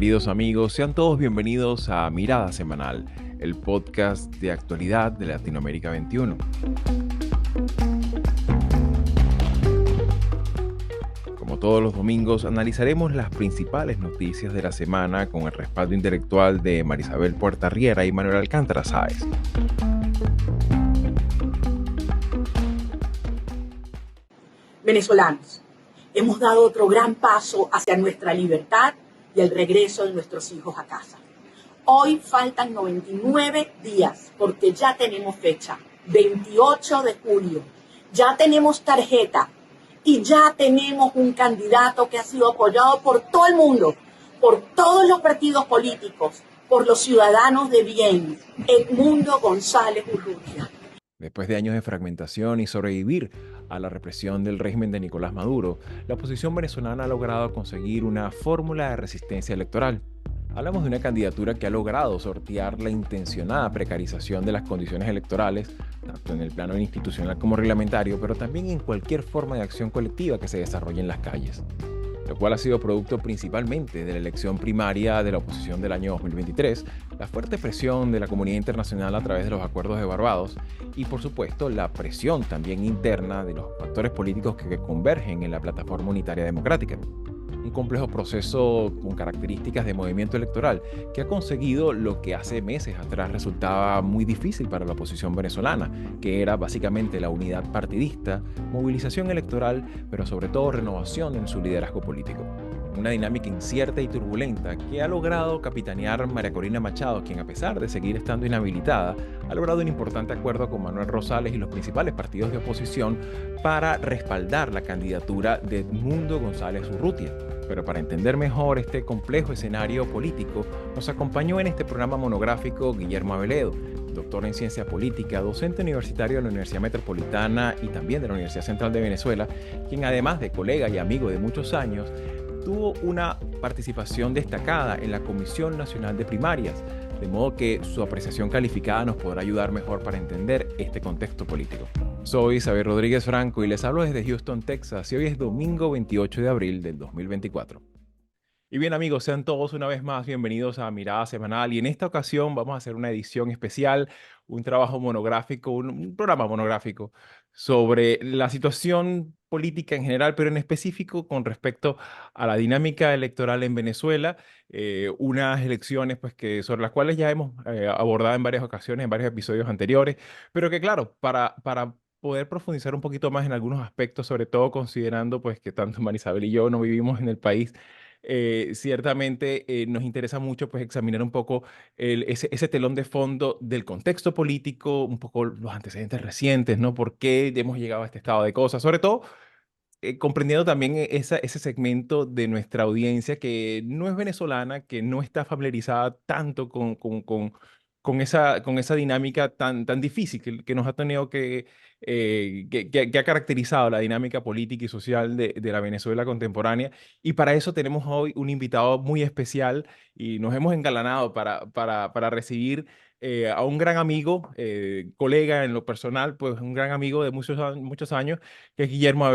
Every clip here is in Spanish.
queridos amigos, sean todos bienvenidos a Mirada Semanal, el podcast de actualidad de Latinoamérica 21. Como todos los domingos, analizaremos las principales noticias de la semana con el respaldo intelectual de Marisabel Puertarriera y Manuel Alcántara Sáez. Venezolanos, hemos dado otro gran paso hacia nuestra libertad y el regreso de nuestros hijos a casa. Hoy faltan 99 días porque ya tenemos fecha, 28 de julio. Ya tenemos tarjeta y ya tenemos un candidato que ha sido apoyado por todo el mundo, por todos los partidos políticos, por los ciudadanos de bien, Edmundo González Urrutia. Después de años de fragmentación y sobrevivir a la represión del régimen de Nicolás Maduro, la oposición venezolana ha logrado conseguir una fórmula de resistencia electoral. Hablamos de una candidatura que ha logrado sortear la intencionada precarización de las condiciones electorales, tanto en el plano institucional como reglamentario, pero también en cualquier forma de acción colectiva que se desarrolle en las calles, lo cual ha sido producto principalmente de la elección primaria de la oposición del año 2023, la fuerte presión de la comunidad internacional a través de los acuerdos de Barbados y, por supuesto, la presión también interna de los actores políticos que convergen en la plataforma unitaria democrática. Un complejo proceso con características de movimiento electoral que ha conseguido lo que hace meses atrás resultaba muy difícil para la oposición venezolana, que era básicamente la unidad partidista, movilización electoral, pero sobre todo renovación en su liderazgo político. Una dinámica incierta y turbulenta que ha logrado capitanear María Corina Machado, quien a pesar de seguir estando inhabilitada, ha logrado un importante acuerdo con Manuel Rosales y los principales partidos de oposición para respaldar la candidatura de Edmundo González Urrutia. Pero para entender mejor este complejo escenario político, nos acompañó en este programa monográfico Guillermo Aveledo, doctor en Ciencia Política, docente universitario de la Universidad Metropolitana y también de la Universidad Central de Venezuela, quien además de colega y amigo de muchos años, tuvo una participación destacada en la Comisión Nacional de Primarias, de modo que su apreciación calificada nos podrá ayudar mejor para entender este contexto político. Soy Xavier Rodríguez Franco y les hablo desde Houston, Texas, y hoy es domingo 28 de abril del 2024. Y bien amigos, sean todos una vez más bienvenidos a Mirada Semanal y en esta ocasión vamos a hacer una edición especial, un trabajo monográfico, un programa monográfico sobre la situación política en general, pero en específico con respecto a la dinámica electoral en Venezuela, unas elecciones pues, sobre las cuales ya hemos abordado en varias ocasiones, en varios episodios anteriores, pero que claro, para poder profundizar un poquito más en algunos aspectos, sobre todo considerando pues, que tanto Marisabel y yo no vivimos en el país, ciertamente nos interesa mucho pues, examinar un poco ese telón de fondo del contexto político, un poco los antecedentes recientes, ¿no? ¿Por qué hemos llegado a este estado de cosas? Sobre todo, comprendiendo también ese segmento de nuestra audiencia que no es venezolana, que no está familiarizada tanto con esa dinámica tan difícil que nos ha tenido que ha caracterizado la dinámica política y social de la Venezuela contemporánea. Y para eso tenemos hoy un invitado muy especial y nos hemos engalanado para recibir a un gran amigo, colega en lo personal, pues un gran amigo de muchos años, que es Guillermo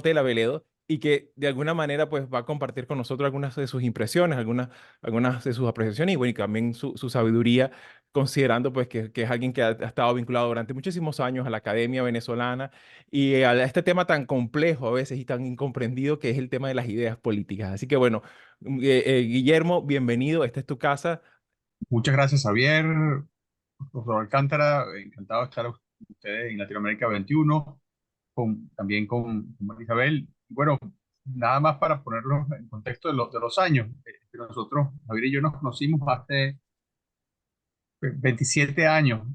Tell Aveledo, y que de alguna manera pues va a compartir con nosotros algunas de sus impresiones, algunas de sus apreciaciones y bueno, y también su sabiduría, considerando pues que es alguien que ha estado vinculado durante muchísimos años a la academia venezolana y a este tema tan complejo a veces y tan incomprendido que es el tema de las ideas políticas. Así que bueno, Guillermo, bienvenido, esta es tu casa. Muchas gracias, Javier. Profesor Alcántara, encantado de estar con ustedes en Latinoamérica 21, también con Isabel. Bueno, nada más para ponerlo en contexto de los años. Que nosotros, Javier y yo, nos conocimos hace 27 años,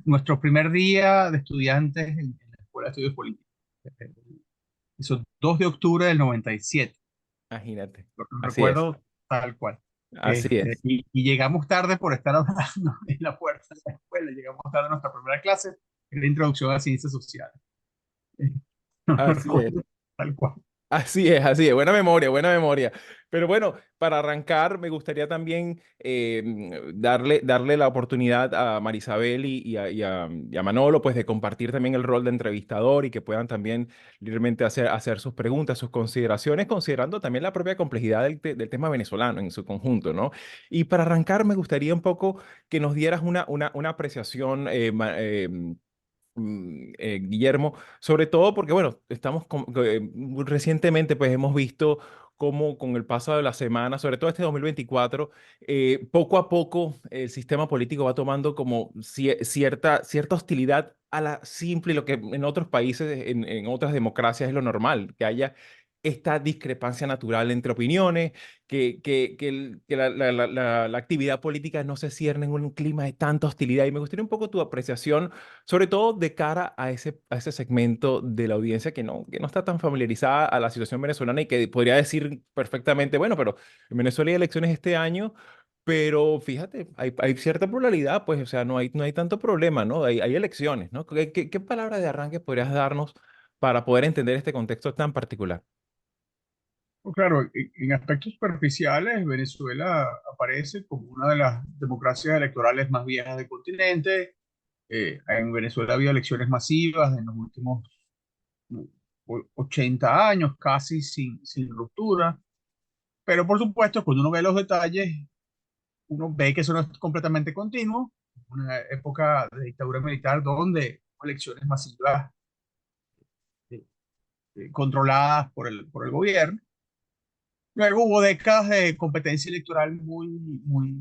nuestro primer día de estudiantes en la Escuela de Estudios Políticos. Eh, Eso, 2 de octubre del 97. Imagínate, Lo así es, recuerdo tal cual. así es, Y llegamos tarde por estar hablando en la puerta de la escuela. Llegamos tarde a nuestra primera clase, que era la introducción a ciencias sociales. Lo así es. recuerdo tal cual. Así es, buena memoria, buena memoria. Pero bueno, para arrancar, me gustaría también darle la oportunidad a Marisabel y a Manolo, pues de compartir también el rol de entrevistador y que puedan también libremente hacer sus preguntas, sus consideraciones, considerando también la propia complejidad del tema venezolano en su conjunto, ¿no? Y para arrancar, me gustaría un poco que nos dieras una apreciación, Guillermo, sobre todo porque, bueno, recientemente, pues hemos visto cómo con el paso de la semana, sobre todo este 2024, poco a poco el sistema político va tomando como cierta hostilidad a la simple, y lo que en otros países, en otras democracias es lo normal, que haya esta discrepancia natural entre opiniones, que la actividad política no se cierne en un clima de tanta hostilidad. Y me gustaría un poco tu apreciación sobre todo de cara a ese segmento de la audiencia que no está tan familiarizada a la situación venezolana y que podría decir perfectamente, bueno, pero en Venezuela hay elecciones este año, pero fíjate, hay cierta pluralidad, pues, o sea, no hay tanto problema, ¿no? Hay elecciones, ¿no? ¿Qué palabra de arranque podrías darnos para poder entender este contexto tan particular? Pues claro, en aspectos superficiales, Venezuela aparece como una de las democracias electorales más viejas del continente. En Venezuela ha habido elecciones masivas en los últimos 80 años, casi sin ruptura. Pero por supuesto, cuando uno ve los detalles, uno ve que eso no es completamente continuo. Una época de dictadura militar donde elecciones masivas eh, controladas por el gobierno. Luego hubo décadas de competencia electoral muy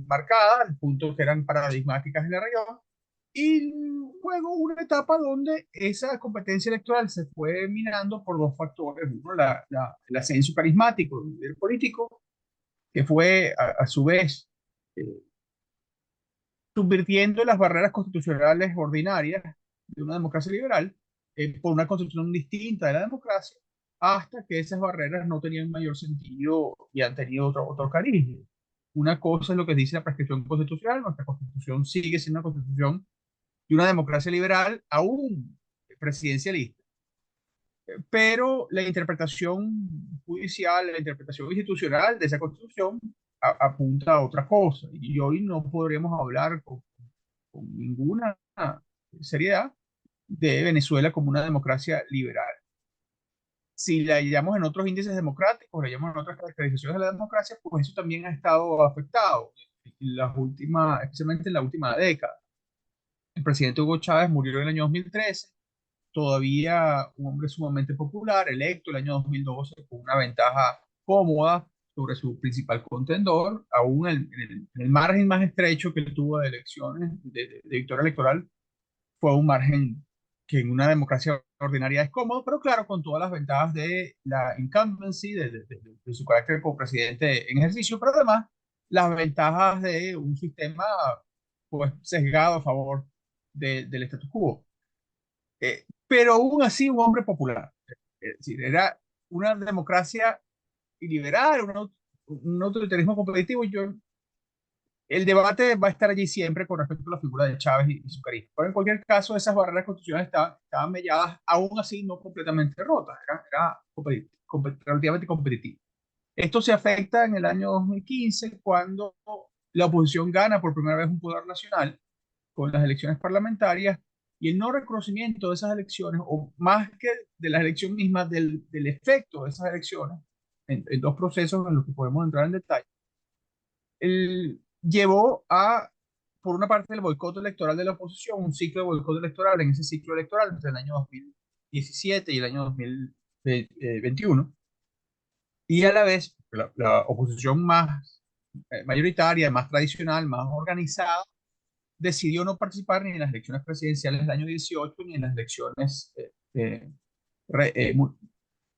marcada, al punto que eran paradigmáticas en la región. Y luego una etapa donde esa competencia electoral se fue minando por dos factores. Uno, el ascenso carismático del líder político, que fue a su vez eh, subvirtiendo las barreras constitucionales ordinarias de una democracia liberal por una constitución distinta de la democracia, hasta que esas barreras no tenían mayor sentido y han tenido otro cariz. Una cosa es lo que dice la prescripción constitucional. Nuestra constitución sigue siendo una constitución de una democracia liberal, aún presidencialista, pero la interpretación judicial, la interpretación institucional de esa constitución apunta a otra cosa. Y hoy no podremos hablar con ninguna seriedad de Venezuela como una democracia liberal. Si la hallamos en otros índices democráticos, la hallamos en otras caracterizaciones de la democracia, pues eso también ha estado afectado especialmente en la última década. El presidente Hugo Chávez murió en el año 2013, todavía un hombre sumamente popular, electo el año 2012 con una ventaja cómoda sobre su principal contendor, aún en el margen más estrecho que él tuvo de elecciones, de victoria electoral, fue un margen que en una democracia ordinaria es cómodo, pero claro, con todas las ventajas de la incumbency, de su carácter como presidente en ejercicio, pero además las ventajas de un sistema pues sesgado a favor del status quo. Pero aún así un hombre popular. Es decir, era una democracia liberal, un autoritarismo competitivo. El debate va a estar allí siempre con respecto a la figura de Chávez y su carisma. Pero en cualquier caso, esas barreras constitucionales estaban melladas, aún así no completamente rotas, era relativamente competitivo. Esto se afecta en el año 2015, cuando la oposición gana por primera vez un poder nacional con las elecciones parlamentarias, y el no reconocimiento de esas elecciones, o más que de las elecciones mismas, del efecto de esas elecciones, en dos procesos en los que podemos entrar en detalle, llevó a, por una parte, el boicot electoral de la oposición, un ciclo de boicot electoral en ese ciclo electoral entre el año 2017 y el año 2021, y a la vez la oposición más mayoritaria, más tradicional, más organizada, decidió no participar ni en las elecciones presidenciales del año 18 ni en las elecciones re, eh, mu-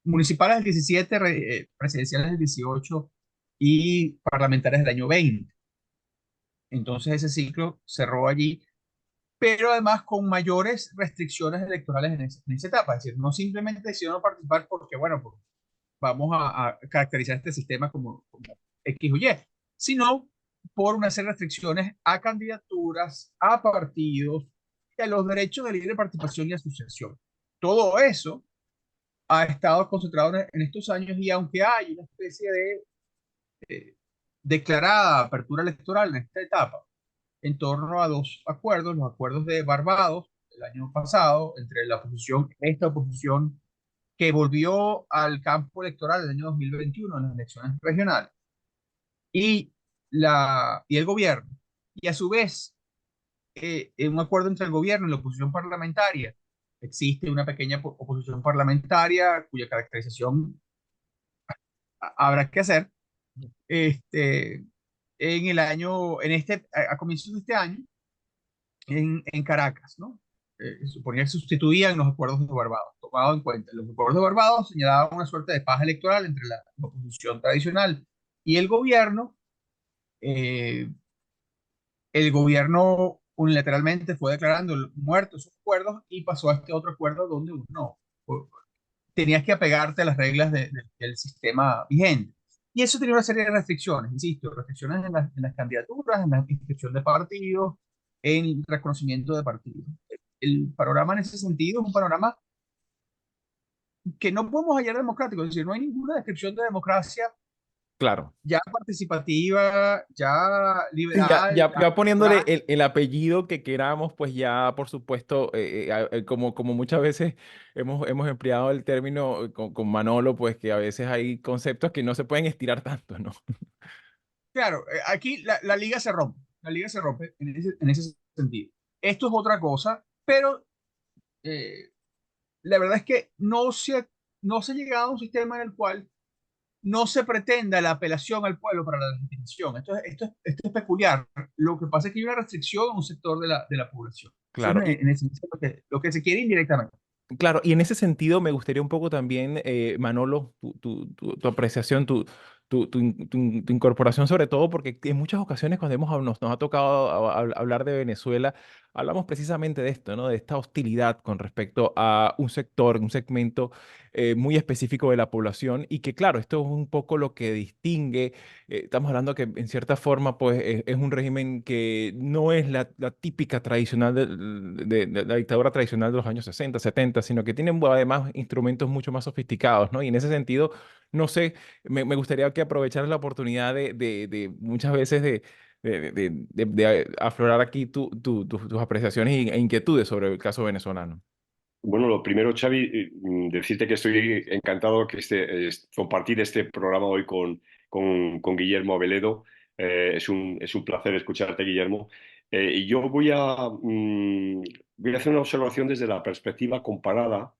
municipales del 17, presidenciales del 18 y parlamentarias del año 20. Entonces ese ciclo cerró allí, pero además con mayores restricciones electorales en esa etapa. Es decir, no simplemente decidieron no participar porque, bueno, pues vamos a caracterizar este sistema como X o Y, sino por una serie de restricciones a candidaturas, a partidos y a los derechos de libre participación y asociación. Todo eso ha estado concentrado en estos años y aunque hay una especie de declarada apertura electoral en esta etapa, en torno a dos acuerdos, los acuerdos de Barbados el año pasado, entre la oposición, esta oposición que volvió al campo electoral el año 2021 en las elecciones regionales, y, y el gobierno. Y a su vez, en un acuerdo entre el gobierno y la oposición parlamentaria, existe una pequeña oposición parlamentaria cuya caracterización habrá que hacer. Este, en el año, a comienzos de este año, en Caracas, ¿no? Suponía que sustituían los acuerdos de Barbados, tomado en cuenta. Los acuerdos de Barbados señalaban una suerte de paz electoral entre la oposición tradicional y el gobierno. Eh, el gobierno unilateralmente fue declarando muertos esos acuerdos y pasó a este otro acuerdo donde uno tenías que apegarte a las reglas del sistema vigente. Y eso tenía una serie de restricciones, insisto, restricciones en las candidaturas, en la inscripción de partidos, en el reconocimiento de partidos. El panorama en ese sentido es un panorama que no podemos hallar democrático, es decir, no hay ninguna descripción de democracia Claro. ya participativa, ya Sí, liberal, ya ya poniéndole plural. el apellido que queramos, pues ya, por supuesto, como muchas veces hemos empleado el término con Manolo, pues que a veces hay conceptos que no se pueden estirar tanto, ¿no? Claro, aquí la liga se rompe, la liga se rompe en ese sentido. Esto es otra cosa, pero eh, la verdad es que no se ha llegado a un sistema en el cual no se pretenda la apelación al pueblo para la legitimación. Esto es peculiar. Lo que pasa es que hay una restricción a un sector de la población. Eso Claro, es en esencia lo que se quiere indirectamente. claro, y en ese sentido me gustaría un poco también, Manolo, tu apreciación, tu incorporación sobre todo, porque en muchas ocasiones cuando nos ha tocado hablar de Venezuela, hablamos precisamente de esto, ¿no? De esta hostilidad con respecto a un sector, un segmento muy específico de la población y que claro, esto es un poco lo que distingue, estamos hablando que en cierta forma pues es un régimen que no es la típica tradicional de la dictadura tradicional de los años 60 70 sino que tienen además instrumentos mucho más sofisticados, ¿no? Y en ese sentido, no sé, me gustaría que aprovecharas la oportunidad de muchas veces de aflorar aquí tus apreciaciones e inquietudes sobre el caso venezolano. Bueno, lo primero, Xavi, decirte que estoy encantado que compartir este programa hoy con Guillermo Aveledo. Es un placer escucharte, Guillermo. Y yo voy a hacer una observación desde la perspectiva comparada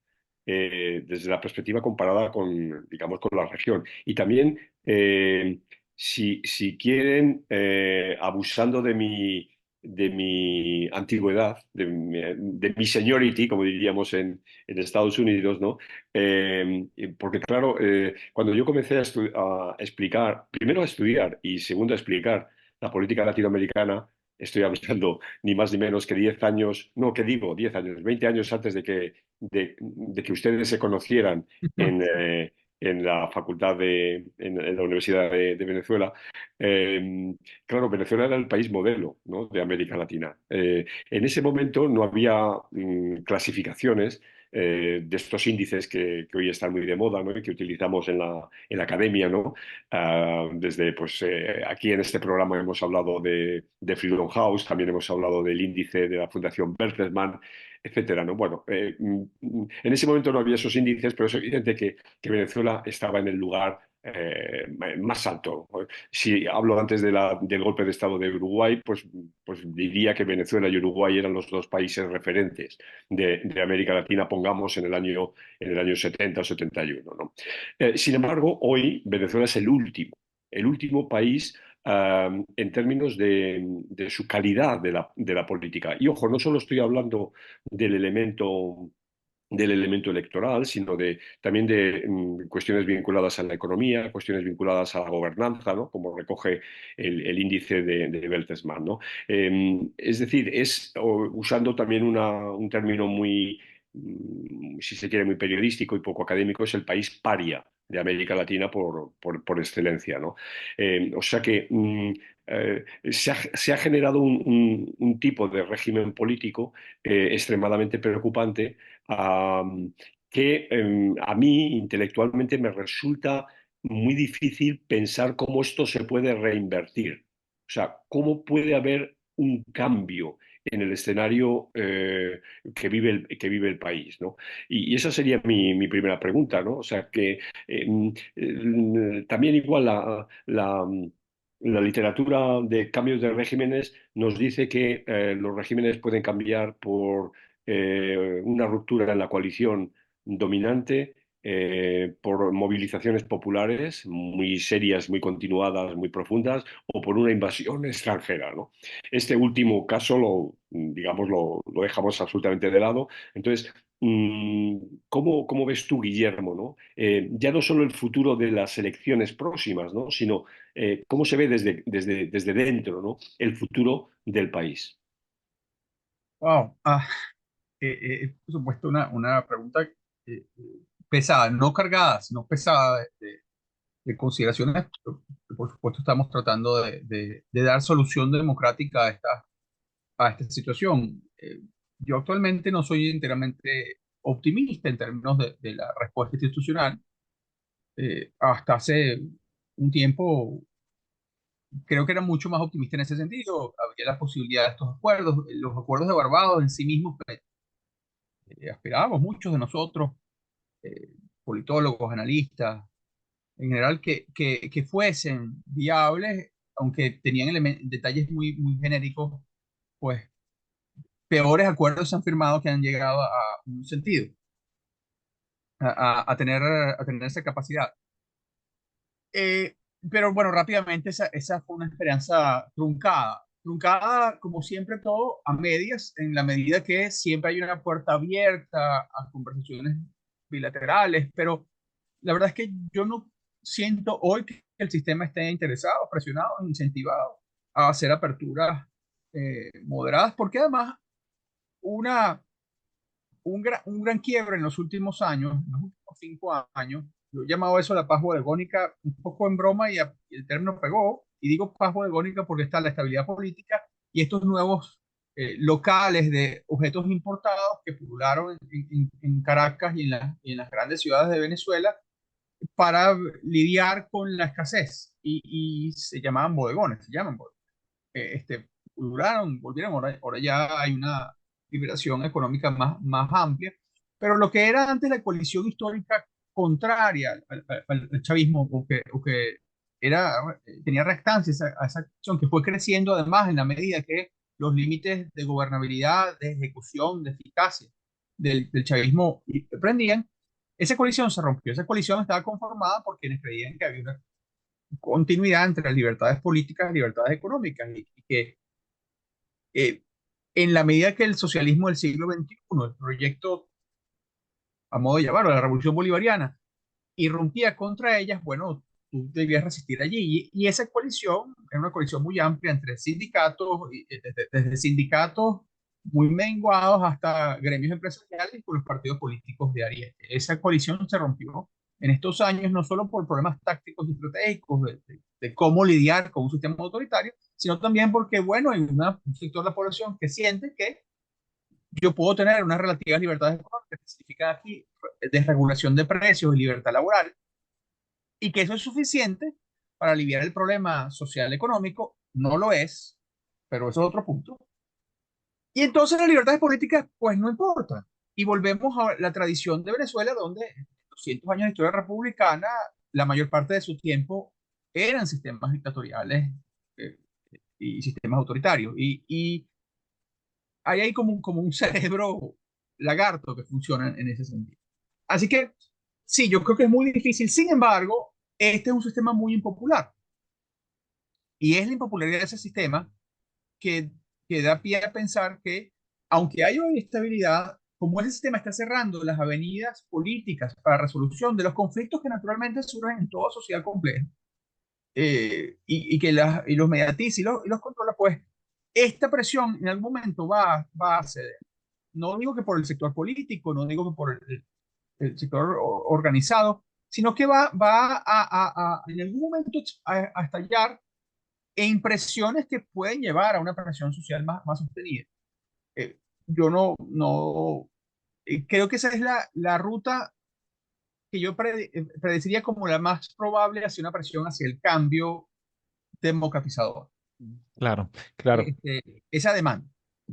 con, digamos, con la región. Y también, si quieren, abusando de mi antigüedad, de mi seniority, como diríamos en Estados Unidos, ¿no? Porque claro, cuando yo comencé a explicar, primero a estudiar y segundo a explicar la política latinoamericana, estoy hablando ni más ni menos que 10 años, no, ¿qué digo? 10 años, 20 años antes de que ustedes se conocieran en la facultad en la Universidad de Venezuela. eh, Claro, Venezuela era el país modelo, ¿no? De América Latina. En ese momento no había clasificaciones de estos índices que hoy están muy de moda, ¿no? Y que utilizamos en la academia, ¿no? Desde, pues, aquí en este programa hemos hablado de Freedom House, también hemos hablado del índice de la Fundación Bertelsmann, etcétera, ¿no? Bueno, en ese momento no había esos índices, pero es evidente que Venezuela estaba en el lugar más alto. Si hablo antes del golpe de Estado de Uruguay, pues diría que Venezuela y Uruguay eran los dos países referentes de América Latina, pongamos en el año 70 o 71, ¿no? Sin embargo, hoy Venezuela es el último país en términos de su calidad de la política. Y ojo, no solo estoy hablando del elemento del elemento electoral, sino también de cuestiones vinculadas a la economía, cuestiones vinculadas a la gobernanza, ¿no? Como recoge el índice de Bertelsmann, ¿no? Es decir, usando también un término muy, si se quiere, muy periodístico y poco académico, es el país paria de América Latina por excelencia, ¿no? O sea que se ha generado un tipo de régimen político extremadamente preocupante, que a mí intelectualmente me resulta muy difícil pensar cómo esto se puede reinvertir. O sea, cómo puede haber un cambio en el escenario que vive el país, ¿no? Y esa sería mi primera pregunta, ¿no? O sea, que también igual la literatura de cambios de regímenes nos dice que los regímenes pueden cambiar por una ruptura en la coalición dominante, por movilizaciones populares muy serias, muy continuadas, muy profundas, o por una invasión extranjera, ¿no? Este último caso digamos, lo dejamos absolutamente de lado. Entonces, ¿cómo ves tú, Guillermo, ¿no? Ya no solo el futuro de las elecciones próximas, ¿no? Sino cómo se ve desde dentro, ¿no? El futuro del país. Wow. Por supuesto, una pregunta pesada, no cargada, sino pesada de consideraciones. Por supuesto, estamos tratando de dar solución democrática a esta situación. Yo actualmente no soy enteramente optimista en términos de la respuesta institucional. Hasta hace un tiempo creo que era mucho más optimista en ese sentido. Había la posibilidad de estos acuerdos. Los acuerdos de Barbados en sí mismos, aspirábamos muchos de nosotros, eh, politólogos, analistas, en general, que fuesen viables, aunque tenían detalles muy genéricos, pues peores acuerdos se han firmado que han llegado a un sentido, a tener esa capacidad. Eh, pero bueno, rápidamente esa fue una esperanza truncada como siempre todo a medias, en la medida que siempre hay una puerta abierta a conversaciones bilaterales, pero la verdad es que yo no siento hoy que el sistema esté interesado, presionado, incentivado a hacer aperturas moderadas, porque además una un gran quiebre en los últimos años, en los últimos 5 años. Yo he llamado eso la paz bodegónica un poco en broma y el término pegó. Y digo paz bodegónica porque está la estabilidad política y estos nuevos locales de objetos importados que pulularon en Caracas y en las grandes ciudades de Venezuela para lidiar con la escasez. Y se llamaban bodegones, se llaman bodegones. Pulularon, volvieron, ahora ya hay una liberación económica más amplia, pero lo que era antes la coalición histórica contraria al chavismo, o que era, tenía restancia a esa acción, que fue creciendo además en la medida que los límites de gobernabilidad, de ejecución, de eficacia del chavismo prendían, esa coalición se rompió. Esa coalición estaba conformada por quienes creían que había una continuidad entre las libertades políticas y libertades económicas, y que eh, en la medida que el socialismo del siglo XXI, el proyecto, a modo de llamarlo, la revolución bolivariana, irrumpía contra ellas, bueno, tú debías resistir allí. Y esa coalición era una coalición muy amplia entre sindicatos, desde sindicatos muy menguados hasta gremios empresariales y con los partidos políticos de Ariete. Esa coalición se rompió en estos años no solo por problemas tácticos y estratégicos de cómo lidiar con un sistema autoritario, sino también porque, bueno, hay un sector de la población que siente que yo puedo tener unas relativas libertades económicas, que significa aquí desregulación de precios y libertad laboral, y que eso es suficiente para aliviar el problema social económico. No lo es, pero eso es otro punto. Y entonces las libertades políticas, pues no importan. Y volvemos a la tradición de Venezuela, donde en 200 años de historia republicana, la mayor parte de su tiempo eran sistemas dictatoriales eh, y sistemas autoritarios. Y ahí hay como un cerebro lagarto que funciona en ese sentido. Así que sí, yo creo que es muy difícil. Sin embargo, este es un sistema muy impopular. Y es la impopularidad de ese sistema que, que da pie a pensar que, aunque hay hoy estabilidad, como ese sistema está cerrando las avenidas políticas para resolución de los conflictos que naturalmente surgen en toda sociedad compleja, y que y los mediatiza y los controla, pues esta presión en algún momento va a ceder. No digo que por el sector político, no digo que por el sector organizado, sino que va en algún momento a estallar e impresiones que pueden llevar a una presión social más sostenida. Yo no Creo que esa es la ruta que yo predeciría como la más probable hacia una presión hacia el cambio democratizador. Claro, claro. Esa demanda.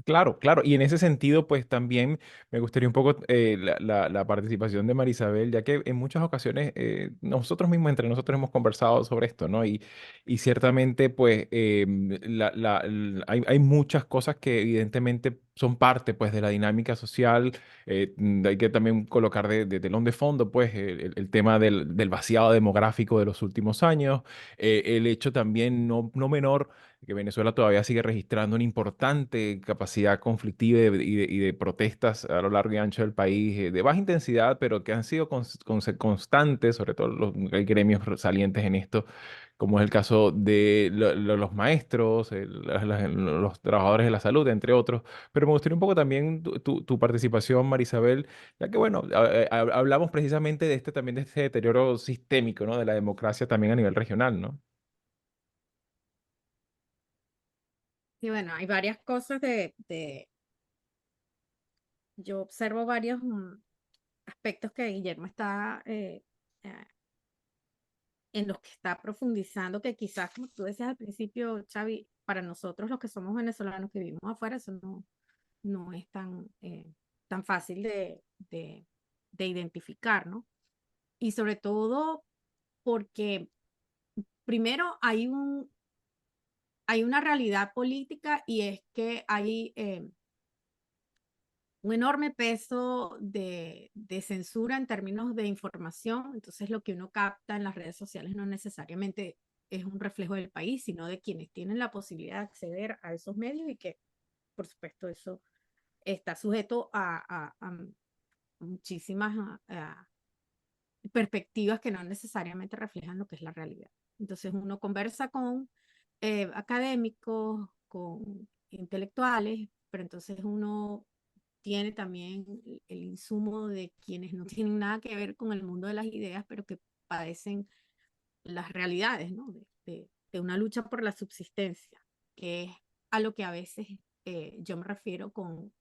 Claro, claro. Y en ese sentido, pues también me gustaría un poco la participación de Marisabel, ya que en muchas ocasiones nosotros mismos, entre nosotros hemos conversado sobre esto, ¿no? Y ciertamente, pues, hay muchas cosas que evidentemente son parte, pues, de la dinámica social. Hay que también colocar de telón de fondo, pues, el tema del vaciado demográfico de los últimos años, el hecho también no menor que Venezuela todavía sigue registrando una importante capacidad conflictiva y de protestas a lo largo y ancho del país, de baja intensidad, pero que han sido constantes, sobre todo hay gremios salientes en esto, como es el caso de los maestros, los trabajadores de la salud, entre otros. Pero me gustaría un poco también tu participación, Marisabel, ya que, bueno, hablamos precisamente de también de este deterioro sistémico, ¿no? De la democracia también a nivel regional, ¿no? Y bueno, hay varias cosas yo observo varios aspectos que Guillermo está, eh, en los que está profundizando, que quizás, como tú decías al principio, Xavi, para nosotros los que somos venezolanos que vivimos afuera, eso no es tan fácil de identificar, ¿no? Y sobre todo porque primero hay una realidad política y es que hay un enorme peso de censura en términos de información. Entonces, lo que uno capta en las redes sociales no necesariamente es un reflejo del país, sino de quienes tienen la posibilidad de acceder a esos medios y que, por supuesto, eso está sujeto a muchísimas perspectivas que no necesariamente reflejan lo que es la realidad. Entonces, uno conversa con académicos, con intelectuales, pero entonces uno tiene también el insumo de quienes no tienen nada que ver con el mundo de las ideas, pero que padecen las realidades, ¿no? De una lucha por la subsistencia, que es a lo que a veces yo me refiero con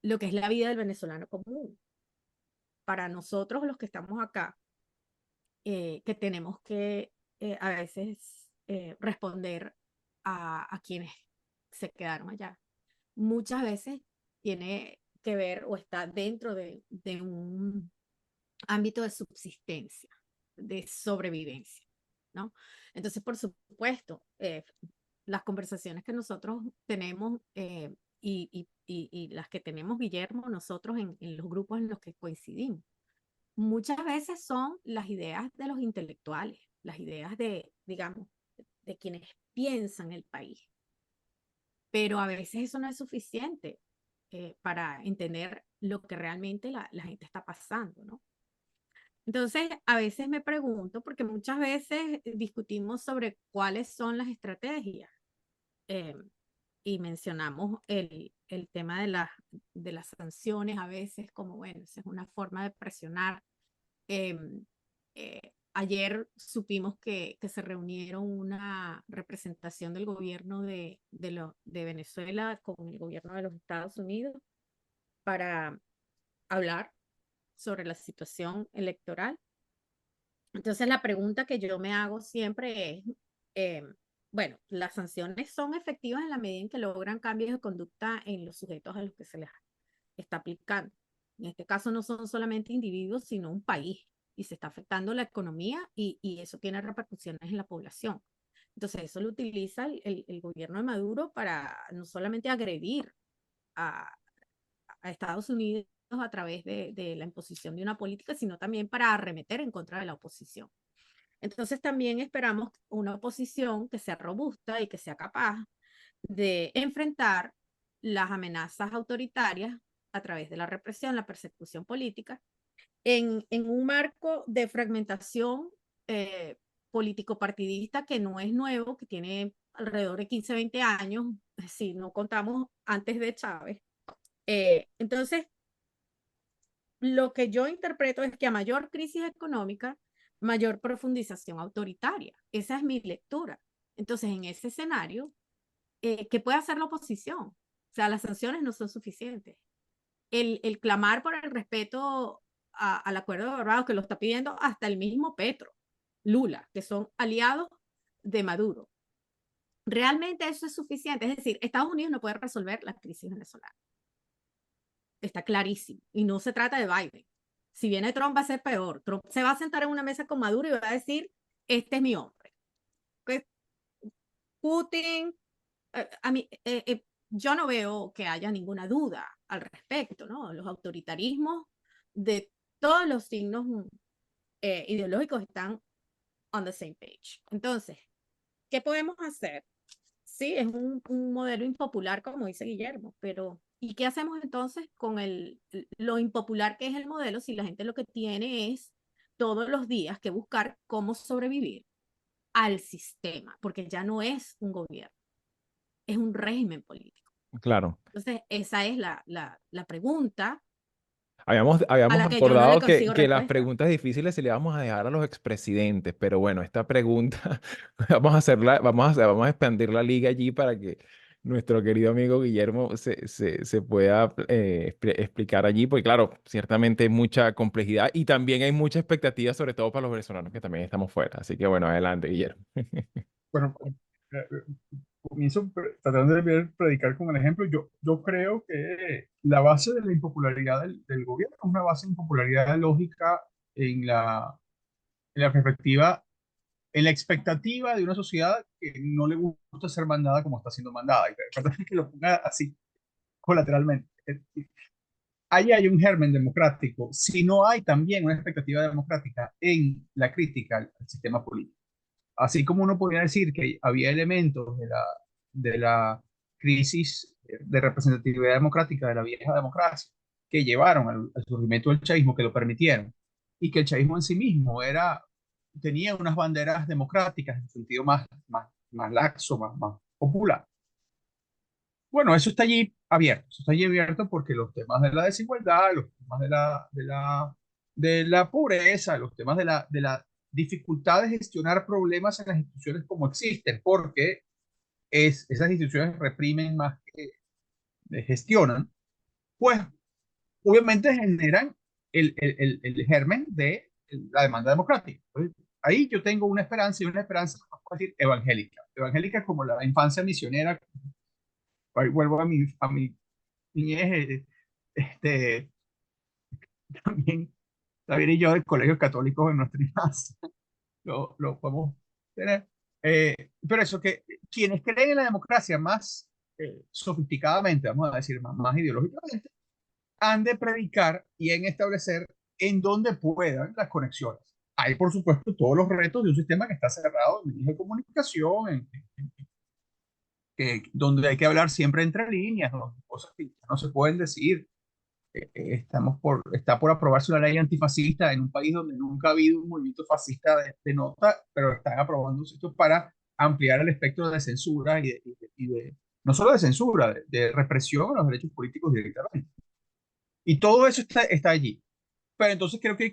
lo que es la vida del venezolano común. Para nosotros los que estamos acá, que tenemos que a veces responder a quienes se quedaron allá. Muchas veces tiene que ver o está dentro de un ámbito de subsistencia, de sobrevivencia, ¿no? Entonces, por supuesto, las conversaciones que nosotros tenemos y las que tenemos Guillermo, nosotros en los grupos en los que coincidimos, muchas veces son las ideas de los intelectuales, las ideas de, digamos, de quienes piensan el país, pero a veces eso no es suficiente para entender lo que realmente la gente está pasando, ¿no? Entonces, a veces me pregunto, porque muchas veces discutimos sobre cuáles son las estrategias eh, y mencionamos el tema de las sanciones a veces como, bueno, esa es una forma de presionar. Eh, Ayer supimos que se reunieron una representación del gobierno de Venezuela con el gobierno de los Estados Unidos para hablar sobre la situación electoral. Entonces, la pregunta que yo me hago siempre es, eh, bueno, las sanciones son efectivas en la medida en que logran cambios de conducta en los sujetos a los que se les está aplicando. En este caso no son solamente individuos, sino un país, y se está afectando la economía y eso tiene repercusiones en la población. Entonces, eso lo utiliza el gobierno de Maduro para no solamente agredir a, a Estados Unidos a través de la imposición de una política, sino también para arremeter en contra de la oposición. Entonces también esperamos una oposición que sea robusta y que sea capaz de enfrentar las amenazas autoritarias a través de la represión, la persecución política, en un marco de fragmentación político-partidista que no es nuevo, que tiene alrededor de 15, 20 años, si no contamos antes de Chávez. Entonces, lo que yo interpreto es que a mayor crisis económica, mayor profundización autoritaria. Esa es mi lectura. Entonces, en ese escenario, ¿qué puede hacer la oposición? O sea, las sanciones no son suficientes. el clamar por el respeto al acuerdo de Barbados, que lo está pidiendo hasta el mismo Petro, Lula, que son aliados de Maduro. ¿Realmente eso es suficiente? Es decir, Estados Unidos no puede resolver la crisis venezolana. Está clarísimo. Y no se trata de Biden. Si viene Trump va a ser peor. Trump se va a sentar en una mesa con Maduro y va a decir, este es mi hombre. Pues, Putin, yo no veo que haya ninguna duda al respecto, ¿no? Los autoritarismos de todos los signos ideológicos están on the same page. Entonces, ¿qué podemos hacer? Sí, es un modelo impopular, como dice Guillermo, pero ¿y qué hacemos entonces con lo impopular que es el modelo si la gente lo que tiene es todos los días que buscar cómo sobrevivir al sistema? Porque ya no es un gobierno, es un régimen político. Claro. Entonces, esa es la pregunta Habíamos, a habíamos la que yo no le acordado consigo que las respuesta. preguntas difíciles se le íbamos a dejar a los expresidentes, pero bueno, esta pregunta vamos a hacerla, vamos a expandir la liga allí para que nuestro querido amigo Guillermo se pueda explicar allí, porque claro, ciertamente hay mucha complejidad y también hay mucha expectativa, sobre todo para los venezolanos que también estamos fuera. Así que bueno, adelante, Guillermo. Bueno, comienzo tratando de predicar con el ejemplo. Yo creo que la base de la impopularidad del gobierno es una base de impopularidad lógica en la perspectiva, en la expectativa de una sociedad que no le gusta ser mandada como está siendo mandada. Y perdón que lo ponga así colateralmente. Ahí hay un germen democrático, si no hay también una expectativa democrática en la crítica al sistema político. Así como uno podría decir que había elementos de la crisis de representatividad democrática de la vieja democracia que llevaron al surgimiento del chavismo, que lo permitieron, y que el chavismo en sí mismo tenía unas banderas democráticas en sentido más laxo, más popular. Bueno, eso está allí abierto porque los temas de la desigualdad, los temas de la pobreza, los temas de la dificultad de gestionar problemas en las instituciones como existen, porque esas instituciones reprimen más que gestionan, pues obviamente generan el germen de la demanda democrática. Entonces, ahí yo tengo una esperanza y una esperanza, vamos a decir, evangélica. Evangélica como la infancia misionera. Ahí vuelvo a mi niñez, también David y yo de colegios católicos en nuestra infancia lo podemos tener. Pero eso que quienes creen en la democracia más sofisticadamente, vamos a decir, más ideológicamente, han de predicar y en establecer en donde puedan las conexiones. Hay, por supuesto, todos los retos de un sistema que está cerrado en líneas de comunicación, donde hay que hablar siempre entre líneas, ¿no? Cosas que no se pueden decir. Está por aprobarse una ley antifascista en un país donde nunca ha habido un movimiento fascista de nota, pero están aprobando esto para ampliar el espectro de censura no solo de censura, de represión a los derechos políticos directamente. Y todo eso está allí. Pero entonces creo que hay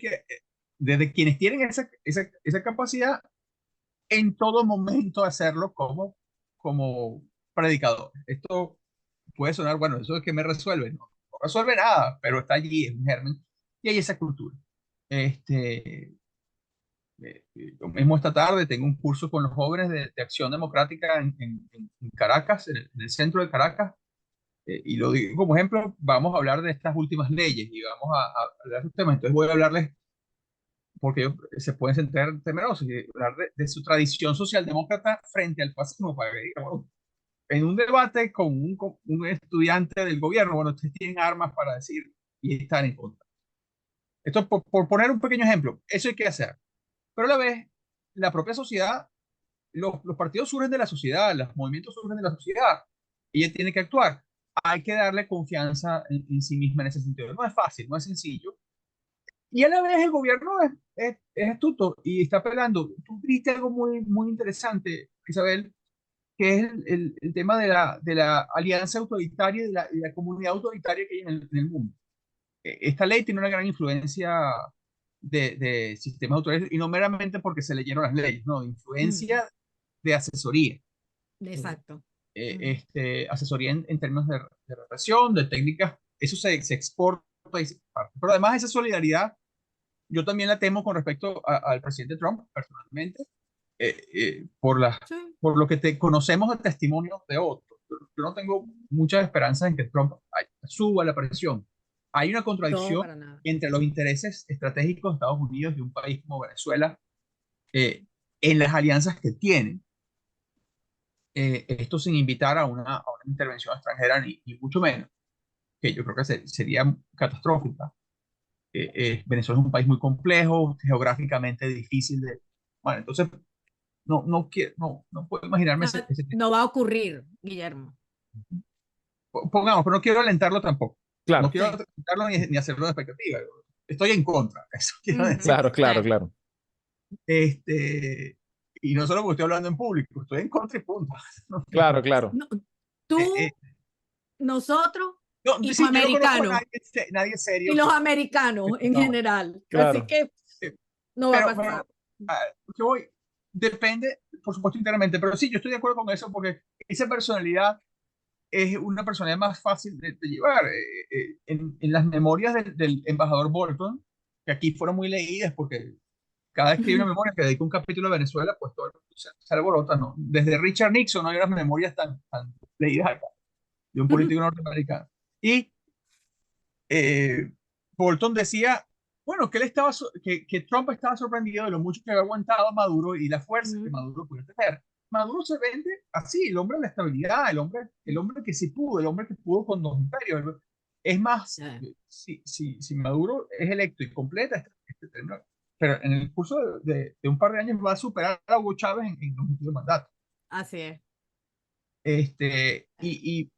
desde quienes tienen esa capacidad, en todo momento hacerlo como predicador. Esto puede sonar, bueno, eso es que me resuelve. No resuelve nada, pero está allí, es un germen. Y hay esa cultura. Este, yo mismo esta tarde tengo un curso con los jóvenes de acción democrática en Caracas, en el centro de Caracas, y lo digo como ejemplo, vamos a hablar de estas últimas leyes y vamos a hablar de estos temas. Entonces voy a hablarles, porque ellos se pueden sentir temerosos, y hablar de su tradición socialdemócrata frente al fascismo, para que digan, bueno, en un debate con un estudiante del gobierno, bueno, ustedes tienen armas para decir y están en contra. Esto por poner un pequeño ejemplo, eso hay que hacer. Pero a la vez, la propia sociedad, los partidos surgen de la sociedad, los movimientos surgen de la sociedad, y ella tiene que actuar. Hay que darle confianza en sí misma en ese sentido. No es fácil, no es sencillo. Y a la vez el gobierno es astuto y está pegando. Tú dijiste algo muy, muy interesante, Isabel, que es el tema de la alianza autoritaria y de la comunidad autoritaria que hay en el mundo. Esta ley tiene una gran influencia de sistemas autoritarios, y no meramente porque se leyeron las leyes, no, de Mm, influencia de asesoría. exacto. Asesoría en términos de represión, de técnicas eso se exporta y se comparte. Pero además esa solidaridad, yo también la temo con respecto al presidente Trump, personalmente, por Sí, por lo que conocemos de testimonios de otros. Yo no tengo muchas esperanzas en que Trump suba la presión. Hay una no, contradicción para nada. entre los intereses estratégicos de Estados Unidos y un país como Venezuela, en las alianzas que tienen. Esto sin invitar a una intervención extranjera, ni mucho menos, que yo creo que sería catastrófica. Venezuela es un país muy complejo, geográficamente difícil de... Bueno, entonces no puedo imaginarme No, ese no tipo. va a ocurrir, Guillermo. Pongamos, pero no quiero alentarlo tampoco. No Claro, quiero Sí. alentarlo ni hacerlo de expectativa. Estoy en contra, eso quiero Ujú, decir. claro, claro, sí. claro. Y no solo porque estoy hablando en público, estoy en contra y punto. Claro, claro. No, Eh, tú, eh, nosotros no, y los sí, yo no conozco a americanos, nadie y serio los que americanos en no, general. Así Claro. que eh, no va a pero pasar. yo voy, depende, por supuesto, internamente, pero sí, yo estoy de acuerdo con eso porque esa personalidad es una personalidad más fácil de llevar. En las memorias del embajador Bolton, que aquí fueron muy leídas porque cada vez que hay una memoria que dedica un capítulo a Venezuela, pues todo el mundo se alborota, ¿no? Desde Richard Nixon no hay unas memorias tan leídas acá, de un político norteamericano. Y Bolton decía, bueno, que, que Trump estaba sorprendido de lo mucho que había aguantado a Maduro y la fuerza que Maduro puede tener. Maduro se vende así, el hombre de la estabilidad, el hombre que sí pudo, el hombre que pudo con dos imperios. Es más, Sí. si Maduro es electo y completa este término, pero en el curso de un par de años va a superar a Hugo Chávez en los últimos mandatos. Así es. Y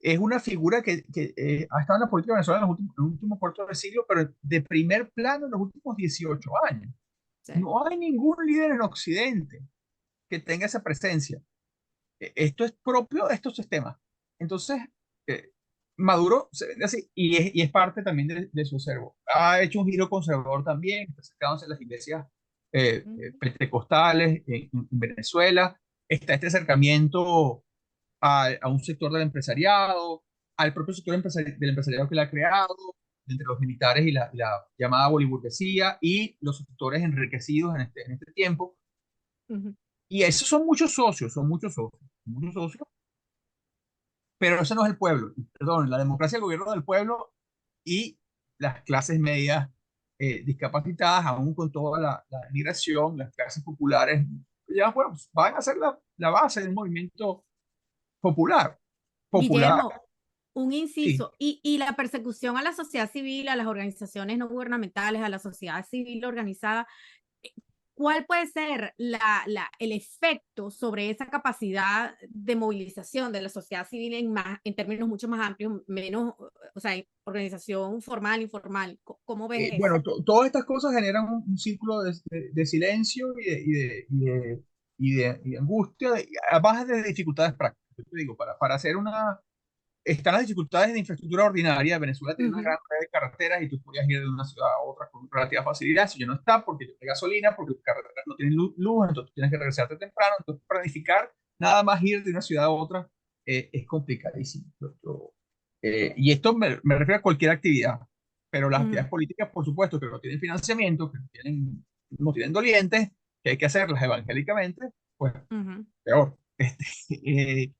es una figura que ha estado en la política venezolana en los últimos cuartos de siglo, pero de primer plano en los últimos 18 años. Sí. No hay ningún líder en Occidente que tenga esa presencia. Esto es propio de estos sistemas. Entonces, eh, Maduro se vende así y es parte también de su acervo. Ha hecho un giro conservador también, está acercándose a las iglesias pentecostales en Venezuela. Está este acercamiento a un sector del empresariado, al propio sector del empresariado que la ha creado, entre los militares y la llamada boliburguesía y los sectores enriquecidos en este tiempo. Ujú. Y esos son muchos socios, pero ese no es el pueblo. Perdón, la democracia es el gobierno del pueblo y las clases medias discapacitadas, aún con toda la migración, las clases populares, ya bueno, van a ser la base del movimiento popular. Popular, Guillermo, un sí. inciso, y la persecución a la sociedad civil, a las organizaciones no gubernamentales, a la sociedad civil organizada, ¿cuál puede ser el efecto sobre esa capacidad de movilización de la sociedad civil en términos mucho más amplios, menos, o sea, organización formal, informal? ¿Cómo ves eso? Bueno, todas estas cosas generan un círculo de silencio y de angustia, a base de dificultades prácticas. Yo te digo, para hacer están las dificultades de infraestructura ordinaria. Venezuela tiene una Ujú, gran red de carreteras y tú podías ir de una ciudad a otra con relativa facilidad. Eso ya no está porque no hay gasolina, porque las carreteras no tienen luz, entonces tienes que regresarte temprano. Entonces, planificar nada más ir de una ciudad a otra es complicadísimo. Y esto me refiero a cualquier actividad, pero las ujú, actividades políticas, por supuesto, que no tienen financiamiento, que no tienen dolientes, que hay que hacerlas evangélicamente, pues ujú, peor. Eh,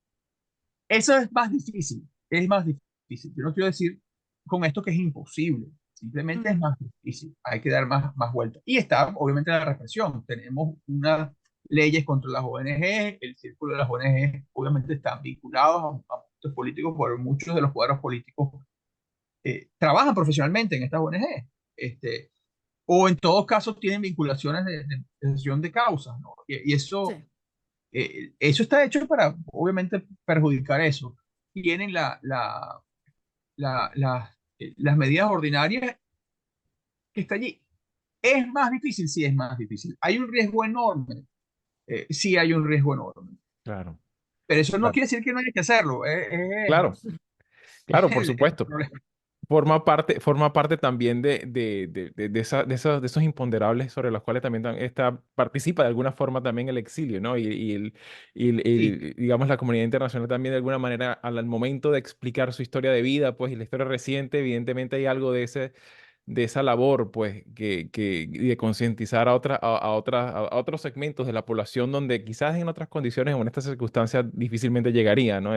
Eso es más difícil. Yo no quiero decir con esto que es imposible, simplemente es ujú. más difícil, hay que dar más vueltas. Y está obviamente la represión, tenemos unas leyes contra las ONG, el círculo de las ONG obviamente están vinculados a muchos políticos, porque muchos de los cuadros políticos trabajan profesionalmente en estas ONG, o en todos casos tienen vinculaciones de sesión de causas, ¿no? Y Sí. eso está hecho para, obviamente, perjudicar eso. Tienen las medidas ordinarias que está allí. ¿Es más difícil? Sí, es más difícil. ¿Hay un riesgo enorme? Sí, hay un riesgo enorme. Claro, Pero eso no claro, quiere decir que no haya que hacerlo. claro, Es claro, por el supuesto. problema. forma parte también de esos imponderables sobre los cuales también participa de alguna forma también el exilio, ¿no? Sí, Digamos, la comunidad internacional también de alguna manera al momento de explicar su historia de vida, pues, y la historia reciente, evidentemente hay algo de esa labor, pues, y de concientizar a otros segmentos de la población donde quizás en otras condiciones o en estas circunstancias difícilmente llegaría, ¿no?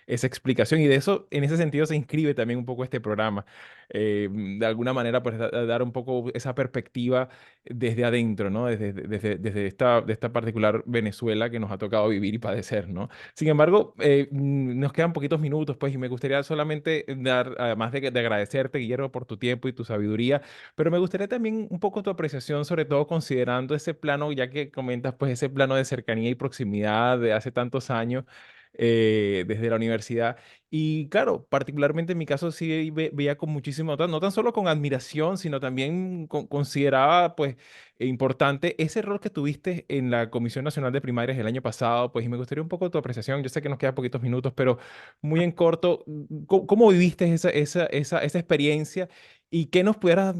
Esa explicación. Y de eso, en ese sentido, se inscribe también un poco este programa. De alguna manera, pues, dar un poco esa perspectiva desde adentro, ¿no? Desde de esta particular Venezuela que nos ha tocado vivir y padecer, ¿no? Sin embargo, nos quedan poquitos minutos, pues, y me gustaría solamente dar, además de agradecerte, Guillermo, por tu tiempo y tu sabiduría, pero me gustaría también un poco tu apreciación, sobre todo considerando ese plano, ya que comentas, pues, ese plano de cercanía y proximidad de hace tantos años. Desde la universidad y claro, particularmente en mi caso sí veía con muchísimo, no tan solo con admiración, sino también consideraba pues importante ese rol que tuviste en la Comisión Nacional de Primarias el año pasado, pues y me gustaría un poco tu apreciación. Yo sé que nos quedan poquitos minutos, pero muy en corto, ¿cómo viviste esa experiencia? ¿Y qué nos pudieras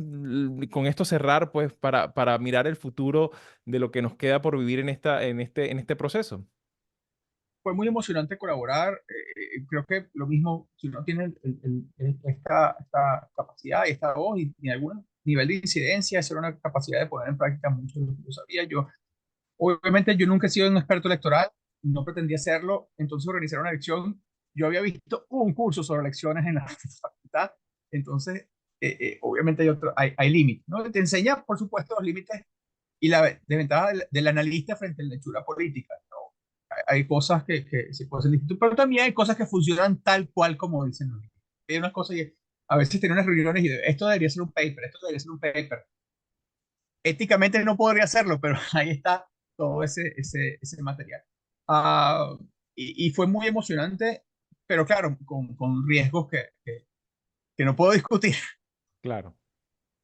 con esto cerrar, pues, para mirar el futuro de lo que nos queda por vivir en este proceso? fue muy emocionante colaborar. Creo que lo mismo, si uno tiene esta capacidad y esta voz y algún nivel de incidencia, esa era una capacidad de poner en práctica mucho de lo que yo sabía. Obviamente, yo nunca he sido un experto electoral, no pretendía serlo, entonces organizar una elección. Yo había visto un curso sobre elecciones en la facultad, entonces, obviamente hay límites, ¿no? Te enseña, por supuesto, los límites y la desventaja del analista frente a la lectura política, ¿no? Hay cosas que se pueden hacer distintas, pero también hay cosas que funcionan tal cual como dicen los libros. Hay unas cosas que a veces tienen unas reuniones y esto debería ser un paper, esto debería ser un paper. Éticamente no podría hacerlo, pero ahí está todo ese material. Ah, y fue muy emocionante, pero claro, con riesgos que no puedo discutir. Claro.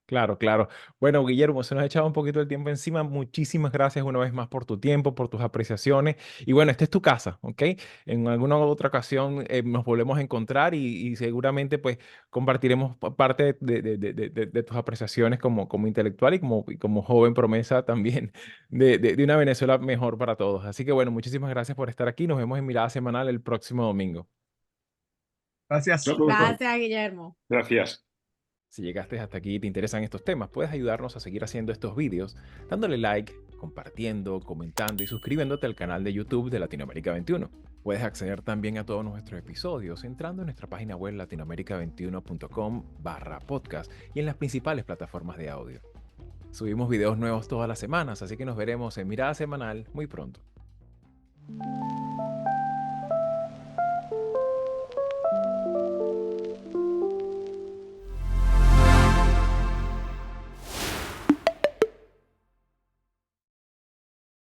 Claro, claro. Bueno, Guillermo, se nos ha echado un poquito el tiempo encima. Muchísimas gracias una vez más por tu tiempo, por tus apreciaciones. Y bueno, esta es tu casa, ¿ok? En alguna otra ocasión nos volvemos a encontrar y seguramente pues compartiremos parte de tus apreciaciones como intelectual y como joven promesa también de una Venezuela mejor para todos. Así que bueno, muchísimas gracias por estar aquí. Nos vemos en Mirada Semanal el próximo domingo. Gracias. Gracias, Guillermo. Gracias. Si llegaste hasta aquí y te interesan estos temas, puedes ayudarnos a seguir haciendo estos vídeos dándole like, compartiendo, comentando y suscribiéndote al canal de YouTube de Latinoamérica 21. Puedes acceder también a todos nuestros episodios entrando en nuestra página web latinoamerica21.com/podcast y en las principales plataformas de audio. Subimos videos nuevos todas las semanas, así que nos veremos en Mirada Semanal muy pronto.